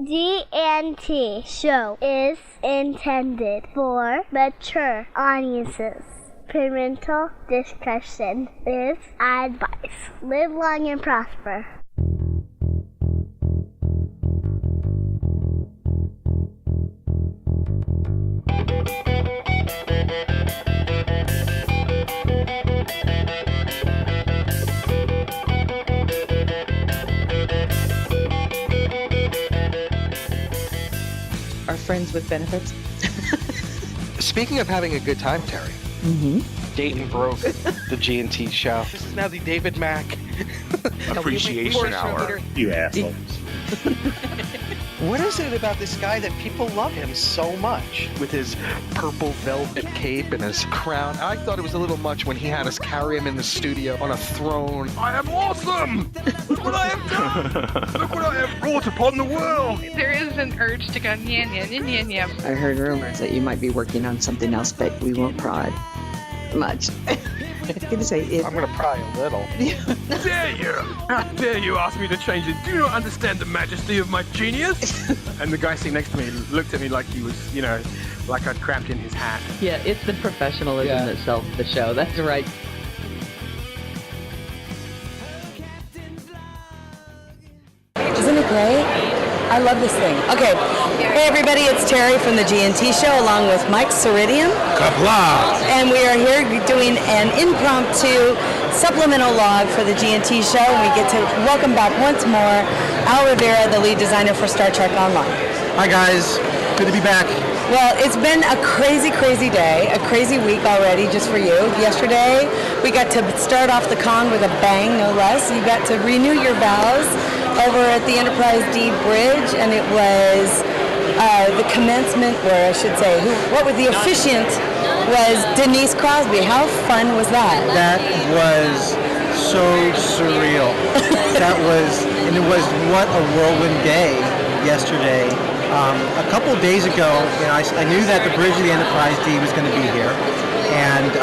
GNT show is intended for mature audiences. Parental discretion is advised. Live long and prosper. Are friends with benefits? Speaking of having a good time, Terry. Dayton broke the G&T show. This is now the David Mack Appreciation Hour. You assholes. What is it about this guy that people love him so much? With his purple velvet cape and his crown. I thought it was a little much when he had us carry him in the studio on a throne. I am awesome! Look what I have done! Look what I have brought upon the world! There is an urge to go nya nya nya nya. I heard rumors that you might be working on something else, but we won't pry much. I'm gonna say it. I'm gonna pry a little. Dare you! How dare you ask me to change it? Do you not understand the majesty of my genius? And the guy sitting next to me looked at me like he was, like I'd cramped in his hat. Yeah, it's the professionalism that sells the show. That's right. Isn't it great? I love this thing. Okay, hey everybody, it's Terry from the G&T Show along with Mike Ceridian. Kapla! And we are here doing an impromptu supplemental log for the G&T Show, and we get to welcome back once more Al Rivera, the lead designer for Star Trek Online. Hi guys, good to be back. Well, it's been a crazy, crazy day, a crazy week already just for you. Yesterday, we got to start off the con with a bang, no less. You got to renew your vows over at the Enterprise D Bridge, and it was the commencement, or I should say, the officiant was Denise Crosby. How fun was that? That was so surreal. And it was what a whirlwind day yesterday. A couple of days ago, I knew that the bridge of the Enterprise D was going to be here, and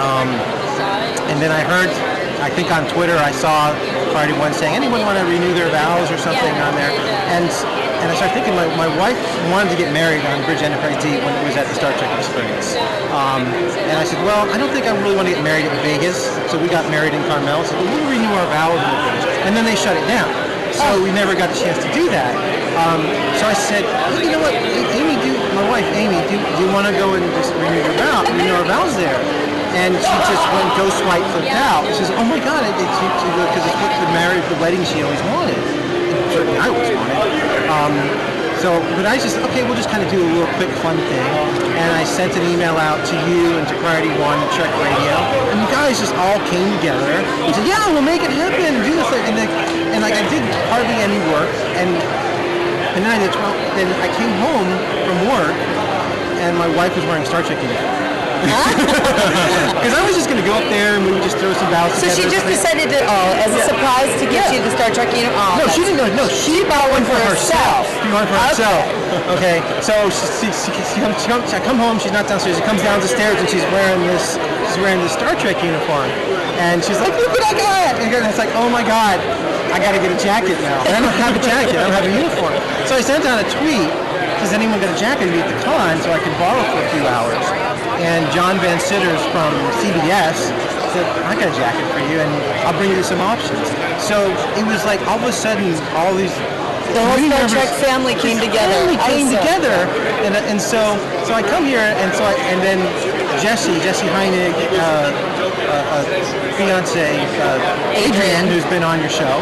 then I heard, I think on Twitter, I saw Party One saying, anyone want to renew their vows or something on there? And I started thinking, my wife wanted to get married on Bridge Enterprise D when it was at the Star Trek Experience. And I said, well, I don't think I really want to get married at Vegas. So we got married in Carmel. So we'll renew our vows on the bridge. And then they shut it down. So we never got a chance to do that. So I said, well, you know what, Amy, my wife, Amy, do you want to go and just renew our vows there? And she just went ghost white, flipped out. She says, oh my God, because it's what the wedding she always wanted. Certainly I always wanted. But I just, okay, we'll just kind of do a little quick fun thing. And I sent an email out to you and to Priority One and Trek Radio. And you guys just all came together and said, yeah, we'll make it happen and do this thing. And I did hardly any work. And then I came home from work and my wife was wearing Star Trek uniform. Because I was just going to go up there and we would just throw some vows together. So she just decided to, as a surprise to get you the Star Trek uniform. No, she didn't know. No, she bought one for herself. She bought one for herself. Okay, so I come home, she's not downstairs, she comes down the stairs and she's wearing this Star Trek uniform. And she's like, look what I got! And it's like, oh my God, I got to get a jacket now. And I don't have a jacket, I don't have a uniform. So I sent out a tweet, does anyone got a jacket to be at the con so I can borrow for a few hours? And John Van Sitters from CBS said, I got a jacket for you and I'll bring you some options. So it was like all of a sudden all these... The whole Star Trek family came together. And so I come here and then Jesse Heinig, fiance Adrian, who's been on your show,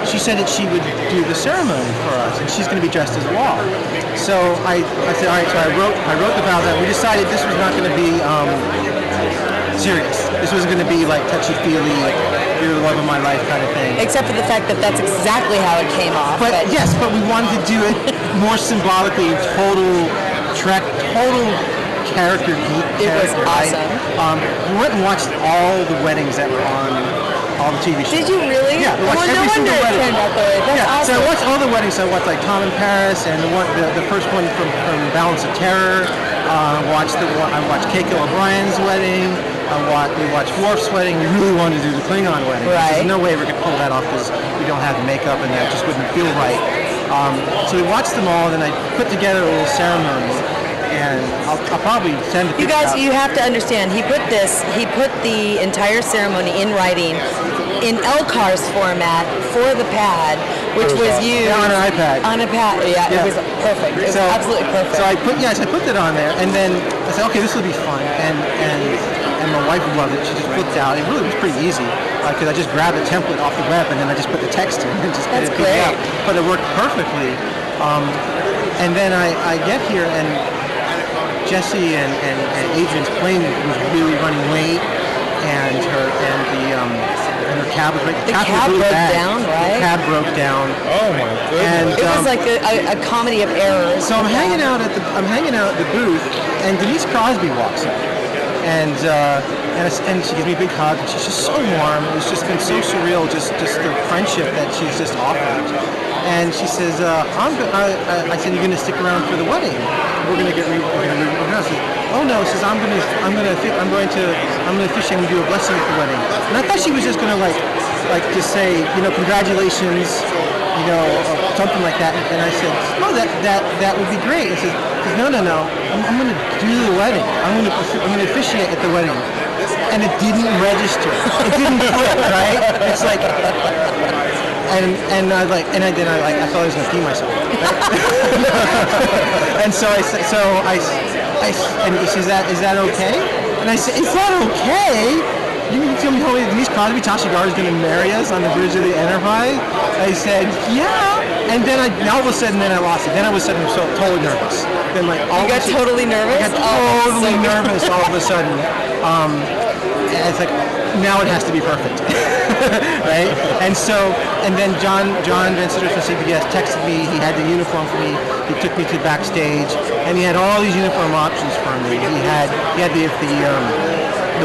she said that she would do the ceremony for us, and she's going to be dressed as Law. So I said, all right. So I wrote the vows out. We decided this was not going to be serious. This wasn't going to be like touchy-feely, like you're the love of my life kind of thing. Except for the fact that that's exactly how it came off. But yes, but we wanted to do it more symbolically, total character geek. It was awesome. We went and watched all the weddings that were on all the TV shows. Did you really? Yeah, we watched every single wedding. It turned out that way. That's awesome. So I watched all the weddings. So I watched like Tom and Paris, and the first one from Balance of Terror. I watched Geko O'Brien's wedding. We watched Worf's wedding. We really wanted to do the Klingon wedding. Right. There's no way we could pull that off because we don't have makeup, and that just wouldn't feel right. So we watched them all, and then I put together a little ceremony, and I'll probably send it. You guys, you have to understand. He put the entire ceremony in writing, in LCARS format for the pad, which was used on an iPad. On a pad, yeah. It was perfect. It was absolutely perfect. So I put that on there, and then I said, okay, this will be fun, and my wife loved it. She just flipped out. It really was pretty easy because I just grabbed a template off the web and then I just put the text in and just That's it great. out. But it worked perfectly. And then I get here and Jesse and Adrian's plane was really running late, and her cab was right. The cab was really broke bad. down, right? The cab broke down. Oh my goodness! And, it was like a comedy of errors. So I'm hanging out at the booth, and Denise Crosby walks in, and she gives me a big hug, and she's just so warm. It's just been so surreal, just the friendship that she's just offered. And she says, I said, you're going to stick around for the wedding? We're going to get reorganized. Oh no, she says, I'm going to officiate and do a blessing at the wedding. And I thought she was just going to like just say, congratulations, something like that. And I said, no, that would be great. And she says, no, I'm going to do the wedding. I'm going to officiate at the wedding. And it didn't register. It didn't click, right? It's like, and I thought I was going to pee myself. Right? And so I said, and she says, is that okay? And I said, is that okay? You mean tell me how Denise Crosby, Tasha Yar is going to marry us on the bridge of the Enterprise? I said, yeah. And then all of a sudden, I lost it. Then I was suddenly so totally nervous. Then you got totally nervous? I got totally nervous all of a sudden. And it's like, now it has to be perfect, right? And then John Vincent from CBS texted me. He had the uniform for me. He took me to backstage, and he had all these uniform options for me. He had the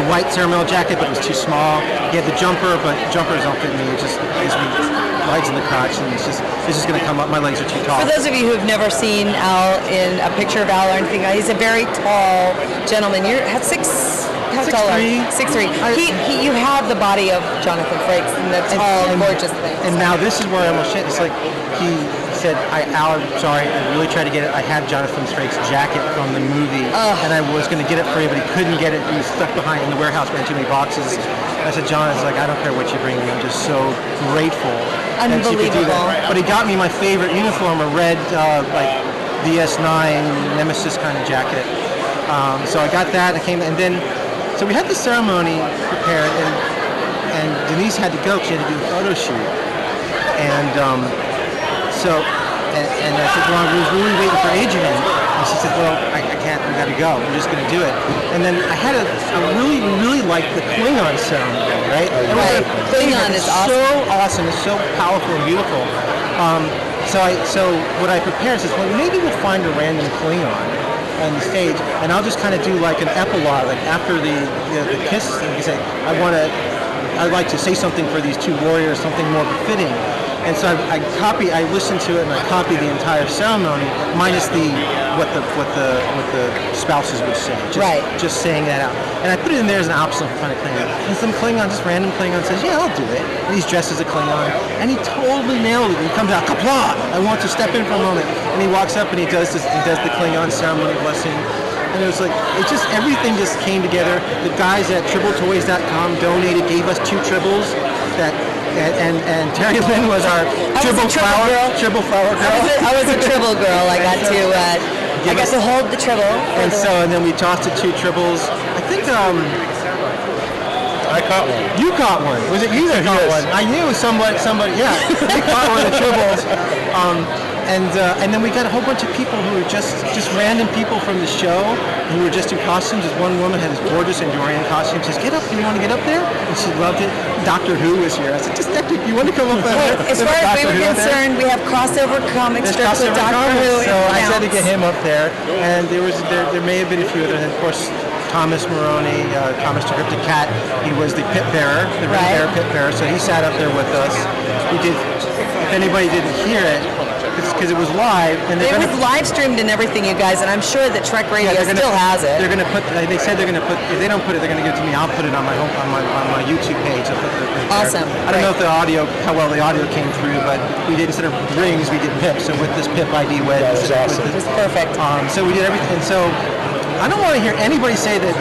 white ceremonial jacket, but it was too small. He had the jumper, but jumpers don't fit me. It just gives me lights in the crotch, and it's just going to come up. My legs are too tall. For those of you who have never seen Al in a picture of Al or anything, he's a very tall gentleman. You're 6'3". You have the body of Jonathan Frakes, and the tall, gorgeous thing. And now this is where I almost shit. It's like he said, Al, I'm sorry, I really tried to get it. I had Jonathan Frakes' jacket from the movie, and I was going to get it for you, but he couldn't get it. He was stuck behind in the warehouse, ran too many boxes. I said, John, it's like, I don't care what you bring me. I'm just so grateful that you could do that. But he got me my favorite uniform, a red, DS9 Nemesis kind of jacket. So I got that. So we had the ceremony prepared, and Denise had to go. She had to do a photo shoot, and I said, well, I was really waiting for Adrian, and she said, well, I can't. We got to go. We're just going to do it. And then I really liked the Klingon ceremony, right? Klingon is awesome. So awesome. It's so powerful and beautiful. So what I prepared is, well, maybe we'll find a random Klingon on the stage, and I'll just kind of do like an epilogue, like after the kiss, and you say, I'd like to say something for these two warriors, something more befitting. And so I listened to it, and I copied the entire ceremony, minus what the spouses would say, just saying that out. And I put it in there as an option for kind of Klingon. And some Klingon, just random Klingon, says, yeah, I'll do it. And he's dressed as a Klingon, and he totally nailed it. He comes out, kapla! I want to step in for a moment. And he walks up and he does the Klingon ceremony blessing. And it was like, everything just came together. The guys at TribbleToys.com donated, gave us 2 tribbles and Terry Lynn was our Tribble flower girl. I was a Tribble girl. I got to hold the Tribble. And then we tossed the 2 tribbles. I think I caught one. You caught one. Was it you that caught one? I knew somebody. Yeah, they caught one of the tribbles. And then we got a whole bunch of people who were just random people from the show who were just in costumes. This one woman had this gorgeous Andorian costume. She says, get up, you want to get up there? And she loved it. Doctor Who was here. I said, just Doctor, you want to come up there? As far as we were concerned, we have crossover comic strips with Doctor Who. So I said to get him up there. And there may have been a few others. And of course, Thomas Maroney, Thomas the Cryptic Cat, he was the pit bearer, the Rivera pit bearer. So he sat up there with us. If anybody didn't hear it, because it was live. And it was live streamed and everything, you guys, and I'm sure that Trek Radio still has it. They're going to put. They said they're going to put. If they don't put it, they're going to give it to me. I'll put it on my my YouTube page. I'll put it awesome. I don't know if how well the audio came through, but we did, instead of rings, we did pips. So with this pip ID wedge, that was awesome. It was perfect. So we did everything. And so I don't want to hear anybody say that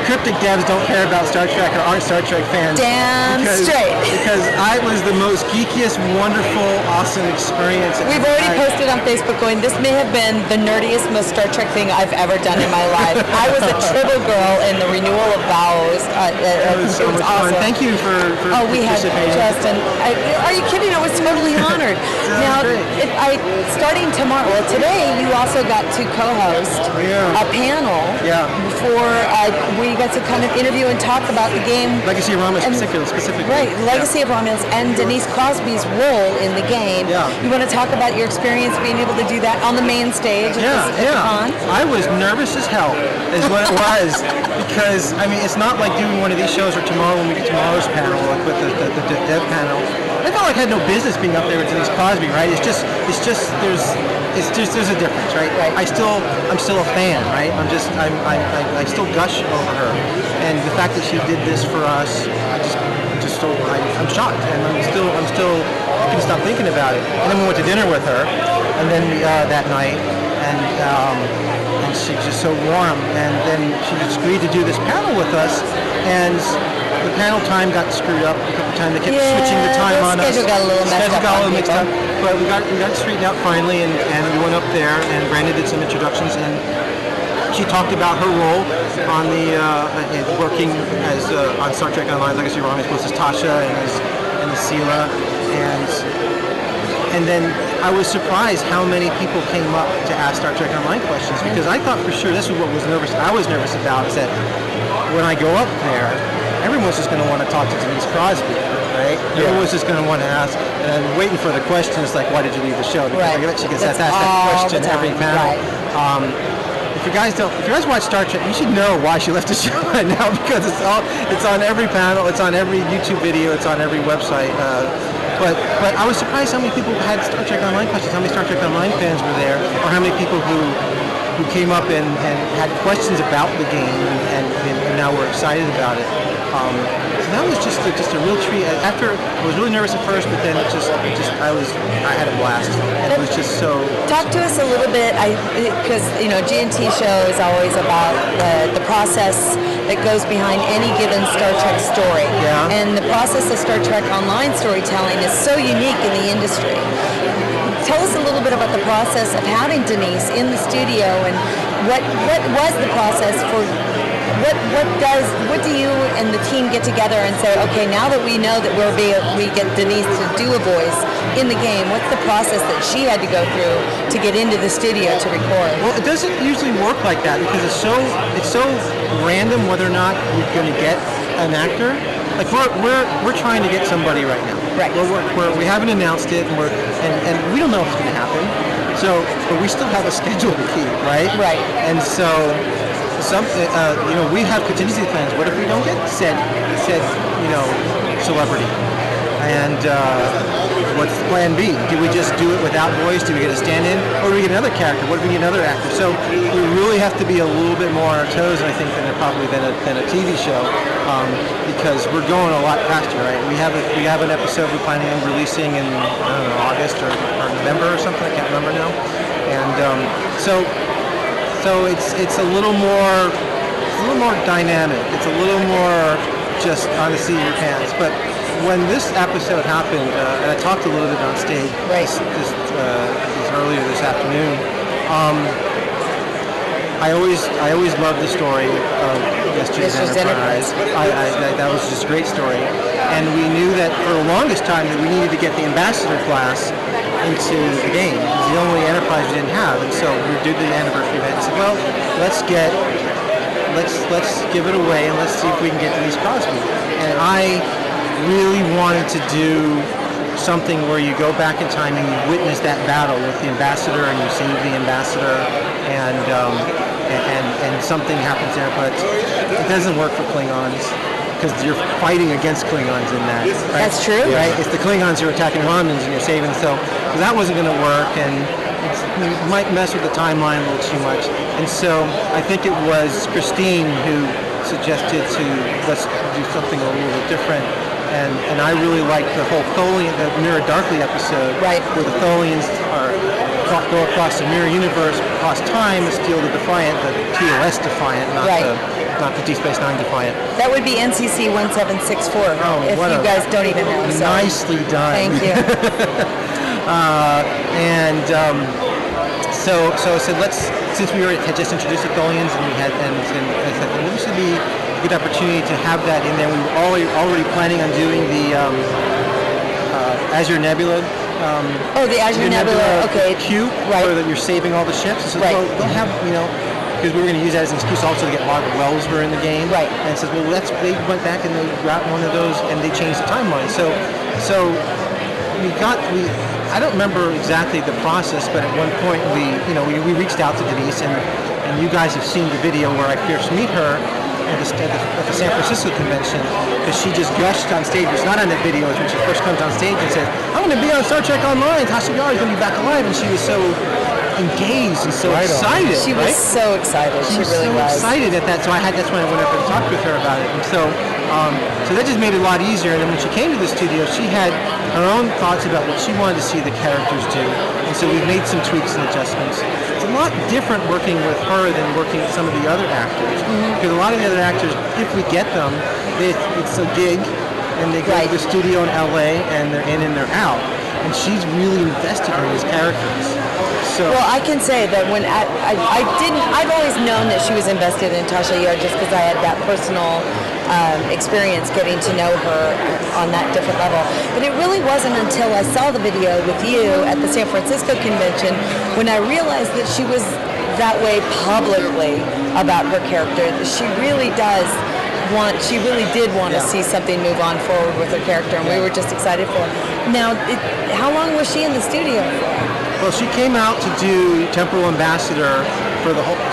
cryptic devs don't care about Star Trek or aren't Star Trek fans. Damn straight. Because I was the most geekiest, wonderful, awesome experience. We've already posted on Facebook going, this may have been the nerdiest, most Star Trek thing I've ever done in my life. I was a tribble girl in the renewal of vows. It was so much awesome. fun. Thank you for we had Justin. Are you kidding? I was totally honored. Now, starting tomorrow, well, today you also got to co-host a panel before we got to kind of interview and talk about the game. Legacy of Romulus specifically. Right, Legacy of Romulus and Denise Crosby's role in the game. Yeah. You want to talk about your experience being able to do that on the main stage at the con? I was nervous as hell, is what it was. Because, I mean, it's not like doing one of these shows or tomorrow when we get tomorrow's panel, like with the dev panel. I felt like I had no business being up there with Denise Crosby, right? There's a difference, right? I'm still a fan, right? I still gush over her, and the fact that she did this for us, I'm shocked, and I couldn't stop thinking about it. And then we went to dinner with her, and then that night, and she's just so warm, and then she just agreed to do this panel with us, and the panel time got screwed up a couple times. They kept switching the time on us. Schedule got a little mixed up. But we got it straightened out finally, and we went up there, and Brandon did some introductions, and she talked about her role on the working as on Star Trek Online, Legacy of Romulus, both as Tasha and as Sela, and then I was surprised how many people came up to ask Star Trek Online questions, because I thought for sure this was what I was nervous about, is that when I go up there, everyone's just going to want to talk to Denise Crosby, right? Yeah. Everyone's just going to want to ask, and I'm waiting for the questions like, why did you leave the show? Because I bet she gets asked that question every panel. Right. If you guys watch Star Trek, you should know why she left the show right now, because it's on every panel, it's on every YouTube video, it's on every website. But I was surprised how many people had Star Trek Online questions, how many Star Trek Online fans were there, or how many people who came up and had questions about the game and now were excited about it. So that was just a real treat. I was really nervous at first, but then I had a blast. And it was just so. Talk to us a little bit, because G&T show is always about the process that goes behind any given Star Trek story. Yeah. And the process of Star Trek Online storytelling is so unique in the industry. Tell us a little bit about the process of having Denise in the studio, and what was the process for. What do you and the team get together and say, okay, now that we know that we get Denise to do a voice in the game, what's the process that she had to go through to get into the studio to record? Well, it doesn't usually work like that, because it's so random whether or not you're going to get an actor. Like we're trying to get somebody right now. Right. We haven't announced it, and we don't know if it's going to happen. So, but we still have a schedule to keep, right? Right. And so. We have contingency plans. What if we don't get said celebrity? And what's plan B? Do we just do it without voice? Do we get a stand-in, or do we get another character? What if we get another actor? So we really have to be a little bit more on our toes, I think, than a TV show, because we're going a lot faster, right? We have an episode we're planning on releasing in August or November or something. I can't remember now, and So it's a little more dynamic. It's a little more just on the seat of your pants. But when this episode happened, and I talked a little bit on stage this earlier this afternoon, I always loved the story of Yesterday's Enterprise. That was just a great story, and we knew that for the longest time that we needed to get the ambassador class into the game. It was the only Enterprise we didn't have, and so we did the anniversary event and said, well, let's give it away and let's see if we can get Denise Crosby. And I really wanted to do something where you go back in time and you witness that battle with the ambassador and you save the ambassador, and something happens there, but it doesn't work for Klingons. because you're fighting against Klingons in that. Right? That's true. Right? It's the Klingons who are attacking Romulans and you're saving. So that wasn't going to work, and it might mess with the timeline a little too much. And so I think it was Christine who suggested let's do something a little bit different. And I really liked the whole Tholian, the Mirror Darkly episode, right, where the Tholians go across the mirror universe, across time, and steal the Defiant, the TOS Defiant, not the Deep Space Nine Defiant. That would be NCC 1764. If you guys don't even know. So. Nicely done. Thank you. So I said, since we had just introduced the Tholians, and I said, well, this would be a good opportunity to have that in there. We were already planning on doing the Azure Nebula. The Azure Nebula, okay. Cube, right. Where you're saving all the ships. So right. They'll have, because we were going to use that as an excuse also to get Margaret Wells were in the game. Right. And it says, well, they went back and they got one of those and they changed the timeline. So I don't remember exactly the process, but at one point we reached out to Denise, and you guys have seen the video where I first meet her at the San Francisco convention, because she just gushed on stage. It's not on that video. It's when she first comes on stage and says, "I'm going to be on Star Trek Online. Tasha Yar is going to be back alive," and she was so engaged and so excited. She was so excited. She really was excited at that. So that's when I went up and talked with her about it. And so that just made it a lot easier. And then when she came to the studio, she had her own thoughts about what she wanted to see the characters do. And so we've made some tweaks and adjustments. It's a lot different working with her than working with some of the other actors. Because a lot of the other actors, if we get them, it's a gig, and they go to the studio in LA, and they're in and they're out. And she's really invested in these characters. Well, I can say that when I've always known that she was invested in Tasha Yar just because I had that personal experience getting to know her on that different level. But it really wasn't until I saw the video with you at the San Francisco convention when I realized that she was that way publicly about her character. She really did want to see something move on forward with her character, and we were just excited for her. Now, how long was she in the studio for? Well, she came out to do Temporal Ambassador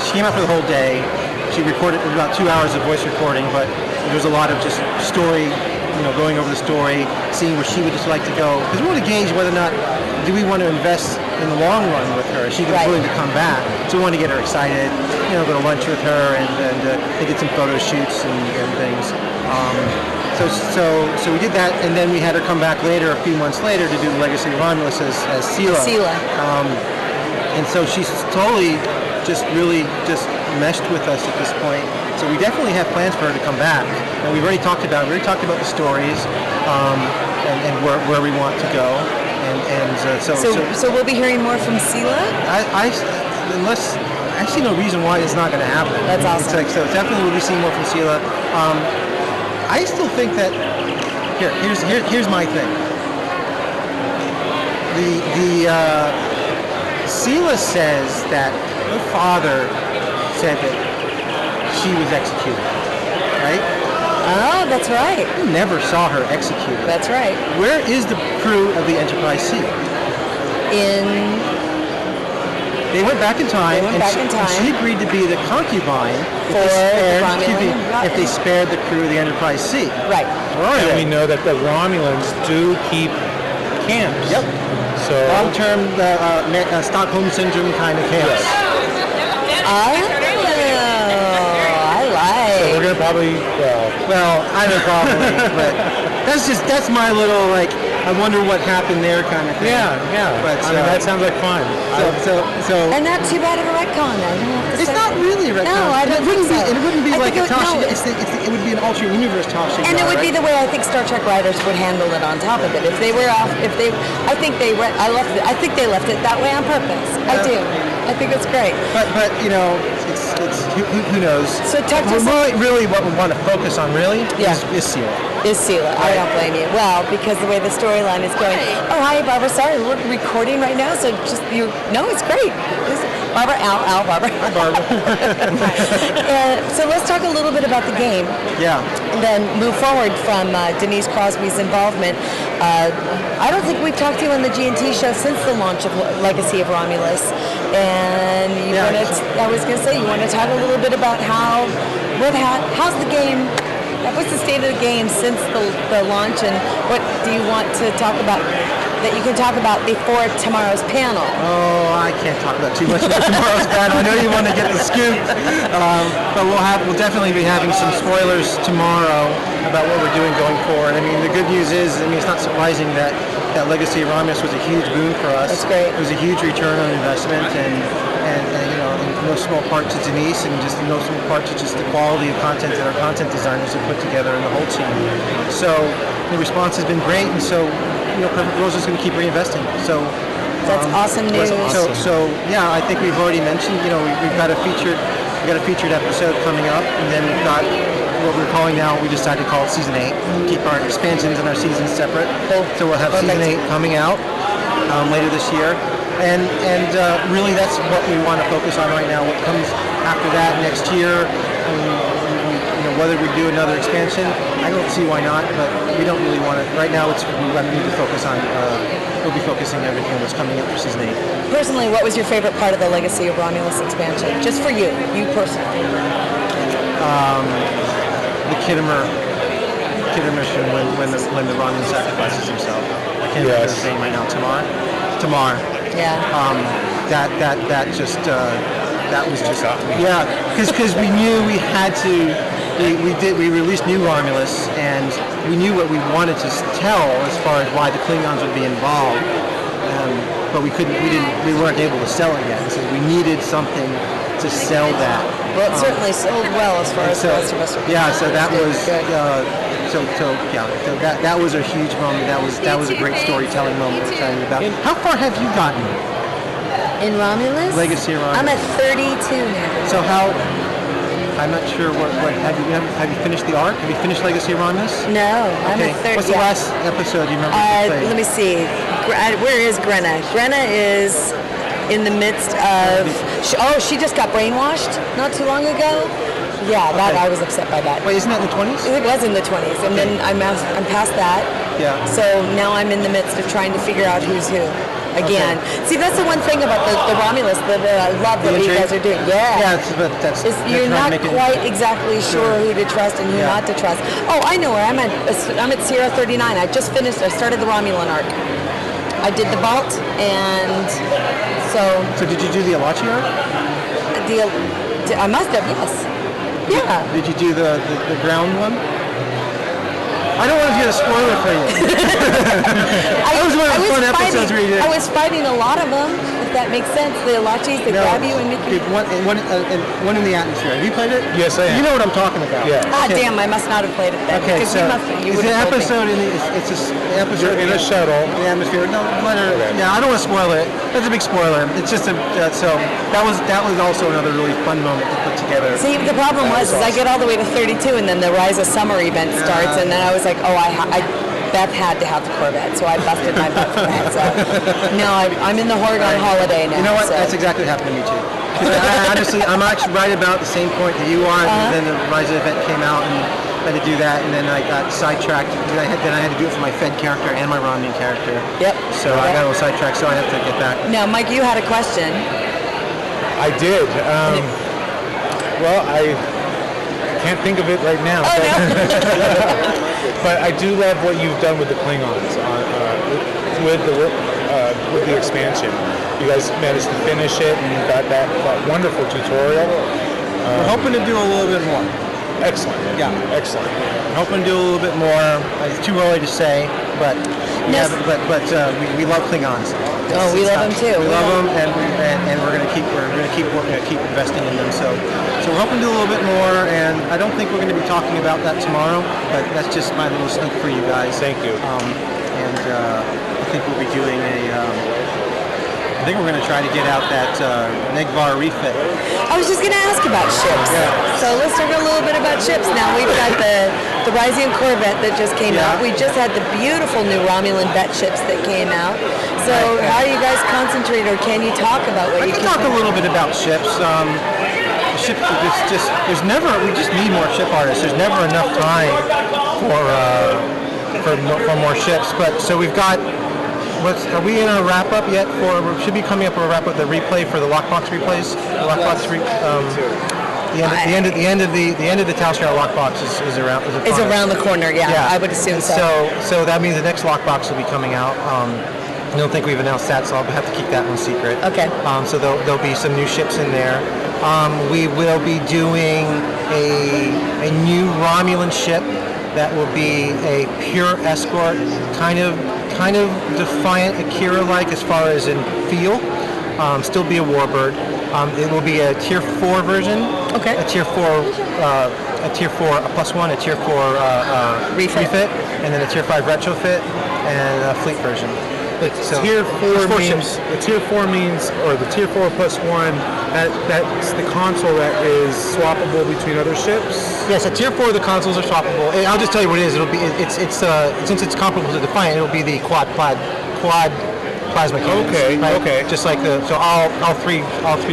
she came out for the whole day. She recorded about 2 hours of voice recording, but there was a lot of just story, going over the story, seeing where she would just like to go. Because we want to gauge whether or not do we want to invest in the long run with her. She's willing to come back. So we want to get her excited, go to lunch with her, and they did some photo shoots and things. So we did that, and then we had her come back later, a few months later, to do the Legacy of Romulus as Sela. And so she's totally really meshed with us at this point. So we definitely have plans for her to come back. And we've already talked about the stories and where we want to go. So we'll be hearing more from Sela? I see no reason why it's not going to happen. That's awesome. So definitely we'll be seeing more from Sela. I still think that here's my thing. Sela says that her father said that she was executed, right? Oh, that's right. We never saw her executed. That's right. Where is the crew of the Enterprise C? They went back in time. And she agreed to be the concubine if they spared the crew of the Enterprise C. Right. And we know that the Romulans do keep camps. Yep. So long-term Stockholm syndrome kind of camps. I like. So we're gonna probably. Well, I don't probably, but that's my little I wonder what happened there kind of thing. Yeah. But that sounds like fun. And not too bad of a retcon. It's not really a retcon. No, I don't think so. It wouldn't be like a Tasha. It would be an alternate universe Tasha. And it would be the way I think Star Trek writers would handle it on top of it. If they were off, I think they left it that way on purpose. I do. I think it's great. But it's who knows? So really what we want to focus on is Sela. Is Sela. Right. I don't blame you. Well, because the way the storyline is going. Oh, hi, Barbara. Sorry, we're recording right now, so it's great. Barbara, Barbara. Hi, Barbara. So let's talk a little bit about the game. Yeah. And then move forward from Denise Crosby's involvement. I don't think we've talked to you on the G&T show since the launch of Legacy of Romulus. And you want to talk a little bit about how's the game what's the state of the game since the launch, and what do you want to talk about that you can talk about before tomorrow's panel? Oh, I can't talk about too much about tomorrow's panel. I know you want to get the scoop, but we'll definitely be having some spoilers tomorrow about what we're doing going forward. I mean, the good news is, it's not surprising that Legacy of Romulus was a huge boon for us. That's great. It was a huge return on investment, and in no small part to Denise, and just in no small part to just the quality of content that our content designers have put together and the whole team. So the response has been great, and so Perfect Rose is going to keep reinvesting. So that's awesome news. So yeah, I think we've already mentioned. We've got a featured episode coming up, and then we've got what we're calling now. We decided to call it Season 8. Keep our expansions and our seasons separate. So we'll have Season 8 coming out later this year. And really, that's what we want to focus on right now. What comes after that next year, whether we do another expansion, I don't see why not. But we don't really want to. Right now, we need to focus on. We'll be focusing everything on what's coming up for Season 8. Personally, what was your favorite part of the Legacy of Romulus expansion? Just for you personally. The Kittimer mission when the Romulan sacrifices himself. I can't remember his name right now. Tamar. Yeah. That was just because we knew we had to. We released New Romulus, and we knew what we wanted to tell as far as why the Klingons would be involved, but we weren't able to sell it yet. So we needed something to sell that. Well, it certainly sold well as far as the rest of us are concerned. Yeah, so that was that was a huge moment. That was a great storytelling moment we're telling you about. How far have you gotten in Romulus? Legacy of Romulus. I'm at 32 now. So how? I'm not sure what have you finished the arc? Have you finished Legacy of Romulus? No, I'm at 30. What's the last episode you remember? Let me see. Where is Grenna? Grenna is in the midst of. She just got brainwashed not too long ago. Yeah, I was upset by that. Wait, isn't that in the 20s? It was in the 20s, and then I'm past that. Yeah. So now I'm in the midst of trying to figure out who's who. Again, see, that's the one thing about the Romulus that I love that you guys are doing. Yeah, that's you're not quite exactly sure who to trust and who not to trust. Oh, I know where I'm at. I'm at Sierra 39. I just finished. I started the Romulan arc. I did the Vault, and so. So did you do the Alachi arc? I must have, yes. Yeah. Did you do the ground one? I don't want to get a spoiler for you. That was one of the fun episodes we did. I was fighting a lot of them, if that makes sense. The Alachis, they grab you and make you... One in the atmosphere. Have you played it? Yes, I have. You know what I'm talking about. Yeah. Damn, I must not have played it then. Okay, so it's an episode it's an episode in a shuttle. In the atmosphere. No, yeah, I don't want to spoil it. That's a big spoiler. It's just so that was also another really fun moment to put together. See, the problem was I get all the way to 32, and then the Rise of Summer event starts, and then I was like, Beth had to have the Corvette, so I busted my butt for that. So now I'm in the Horgon holiday now. You know what? That's exactly what happened to me too. Honestly, I'm actually right about the same point that you are. And then the Rise of event came out, and I had to do that, and then I got sidetracked. Then I had to do it for my Fed character and my Romulan character. Yep. So I got a little sidetracked, so I have to get back. Now, Mike, you had a question. I did. Well, I can't think of it right now. Oh, no. But I do love what you've done with the Klingons with the expansion. You guys managed to finish it, and you got that wonderful tutorial. We're hoping to do a little bit more. Excellent. Yeah, excellent. Hoping to do a little bit more. It's too early to say, but we love Klingons. Oh, we love them too. We love them, and we're gonna keep investing in them. So we're hoping to do a little bit more, and I don't think we're going to be talking about that tomorrow, but that's just my little sneak for you guys. Thank you. I think we'll be doing I think we're going to try to get out that Negvar refit. I was just going to ask about ships. Yeah. So let's talk a little bit about ships. Now we've got the Ryzian Corvette that just came out. We just had the beautiful new Romulan Vet ships that came out. So how do you guys concentrate, or can you talk about what I can talk a little bit about ships. Ships, we just need more ship artists. There's never enough time for more ships. But so we've got. Are we in a wrap up yet? Should be coming up with a wrap up the replay for the lockbox replays. The lockbox The end of the Tal Scout lockbox is around. Is around the corner. Yeah, I would assume so. So that means the next lockbox will be coming out. I don't think we've announced that, so I'll have to keep that one secret. Okay. So there'll be some new ships in there. We will be doing a new Romulan ship that will be a pure escort, kind of Defiant Akira-like as far as in feel. Still be a warbird. It will be a tier 4 version. Okay. A tier 4, a +1, a tier 4 refit, and then a tier 5 retrofit, and a fleet version. So tier 4 means the tier 4 means, or the tier 4 +1. That's the console that is swappable between other ships. Yes, at tier 4 the consoles are swappable. And I'll just tell you what it is. It'll be since it's comparable to Defiant, it'll be the quad plasma cannons. Okay. Right? Okay. Just like all three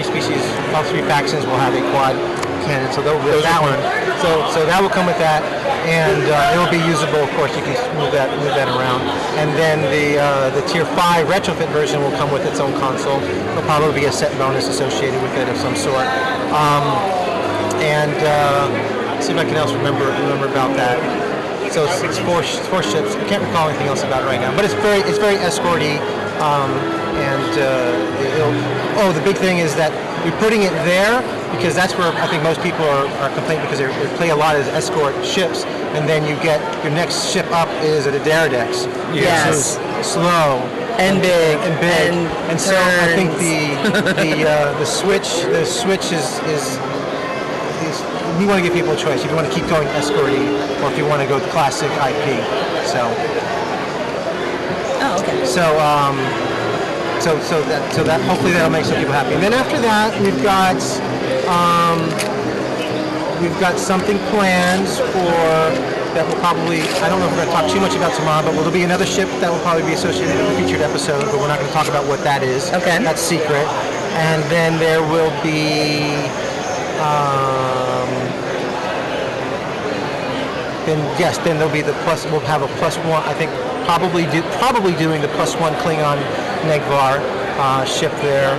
species, all three factions will have a quad cannon. So they'll with that one. So that will come with that, and it will be usable. Of course, you can move that around. And then the tier 5 retrofit version will come with its own console. There'll probably be a set bonus associated with it of some sort. See if I can else remember about that. So it's four ships. I can't recall anything else about it right now, but it's very escorty. The big thing is that we're putting it there because that's where I think most people are complaining because they play a lot as escort ships, and then you get your next ship up is at a Daradex. Yes. Slow. And big. And so I think the switch is you want to give people a choice. If you want to keep going escorty, or if you want to go classic IP. So. Oh, okay. So that hopefully that'll make some people happy. And then after that, we've got something planned for that will probably, I don't know if we're going to talk too much about tomorrow, but there'll be another ship that will probably be associated with a featured episode, but we're not going to talk about what that is. Okay. That's secret. And then there will be then there'll be we'll have a +1, I think probably doing the +1 Klingon Negvar ship there.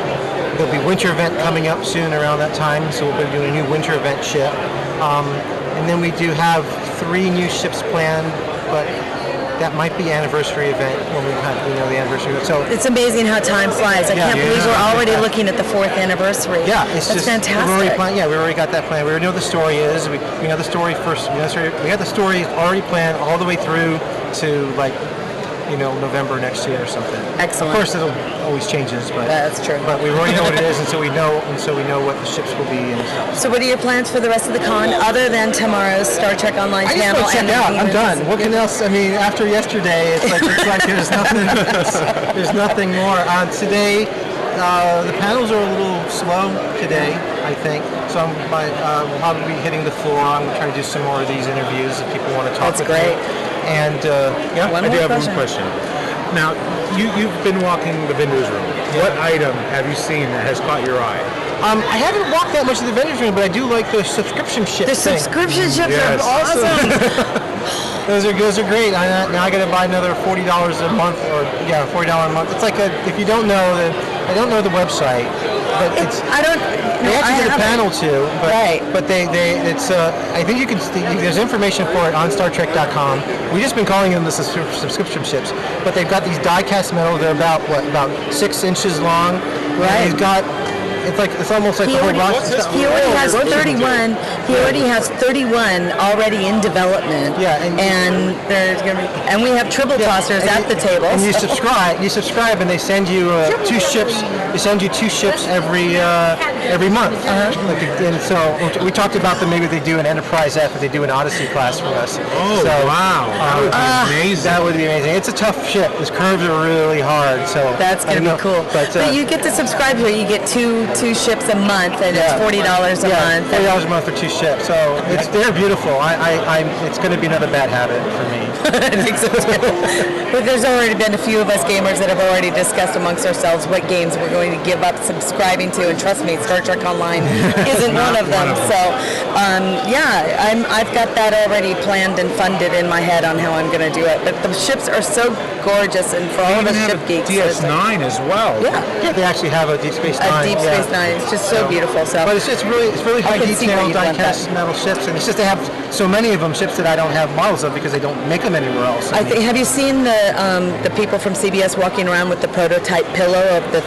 There'll be winter event coming up soon around that time, so we'll be doing a new winter event ship. And then we do have 3 new ships planned, but that might be anniversary event when we know the anniversary event. So it's amazing how time flies. I can't believe we're already looking at the 4th anniversary. Yeah, that's fantastic. We already got that planned. We already know the story is. We know the story first. We got the story already planned all the way through to November next year or something. Excellent. Of course, it'll always changes, but that's true. But we already know what it is, and so we know what the ships will be and stuff. So, what are your plans for the rest of the con, other than tomorrow's Star Trek Online panel? I just want to check out. I'm done. What can else? I mean, after yesterday, it's like there's nothing more. Today, the panels are a little slow today, I think. So we'll probably be hitting the floor. I'm trying to do some more of these interviews if people want to talk. That's great. And I do have one question. Now, you've been walking the vendor's room. What item have you seen that has caught your eye? I haven't walked that much of the vendor's room, but I do like the subscription ships. The subscription ships are awesome. Those are great. Now I got to buy another $40 a month, $40 a month. It's like if you don't know I don't know the website, but they actually did a panel too. But, right. But I think you can. There's information for it on StarTrek.com. We've just been calling them the subscription ships, but they've got these die-cast metal. They're about 6 inches long. Right. And he's got. It's almost like the whole box. He already has 31. He already has 31 already in development. Yeah, and there's gonna be, and we have triple tossers at the table. And you subscribe, and they send you 2 ships. They send you 2 ships every month. And so we talked about them. Maybe they do an Enterprise F, if they do an Odyssey class for us. Oh, wow! That would be amazing. That would be amazing. It's a tough ship. His curves are really hard. So that's gonna be cool. But you get to subscribe here. You get two ships a month, and it's $40 a month. $40 a month for 2 ships. So they're beautiful. It's going to be another bad habit for me. I think so too. But there's already been a few of us gamers that have already discussed amongst ourselves what games we're going to give up subscribing to, and trust me, Star Trek Online isn't one of them. So I've got that already planned and funded in my head on how I'm going to do it. But the ships are so gorgeous, and for all of us ship geeks, DS9 as well. Yeah, they actually have a Deep Space Nine. A Deep Space It's nice. It's just so beautiful. So, but it's really high can see where detail you'd want die-cast metal ships, and it's just they have so many of them, ships that I don't have models of because they don't make them anywhere else. Have you seen the people from CBS walking around with the prototype pillow of the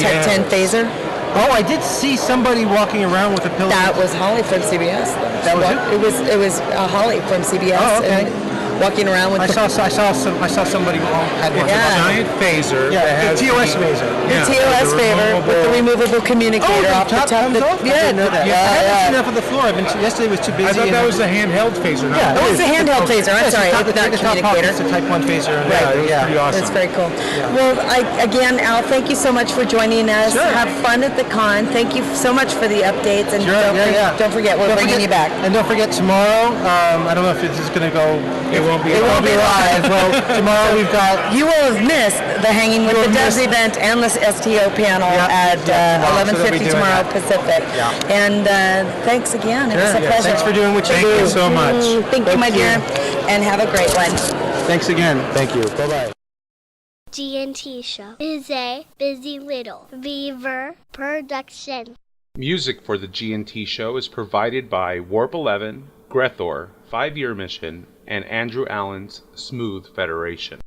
Type 10 phaser? Oh, I did see somebody walking around with a pillow. That was Holly from CBS. That was it? It was Holly from CBS. Oh, okay. And walking around with I saw somebody who had one. It's a giant phaser. Yeah, that the TOS phaser. The TOS phaser with the removable communicator off the top. I didn't know that. I haven't seen that for the floor. Yesterday was too busy. I thought that was a handheld phaser. Yeah, it was a handheld phaser. I'm sorry, not communicator. It's a Type 1 phaser. Yeah, yeah, pretty awesome. That's very cool. Yeah. Well, again, Al, thank you so much for joining us. Sure. Have fun at the con. Thank you so much for the updates. And Sure, don't forget, we're bringing you back. And don't forget tomorrow, I don't know if this is going to go. It won't be live. Well, tomorrow we've got. You will have missed the Hanging with the Doves event and the STO panel at 11:50 tomorrow Pacific. Yeah. And thanks again. It was a pleasure. Thanks for doing what you do. Thank you so much. Thank you, my dear. And have a great one. Thanks again. Thank you. Bye-bye. G&T Show is a busy little Beaver production. Music for the G&T Show is provided by Warp 11, Grethor, 5 Year Mission, and Andrew Allen's Smooth Federation.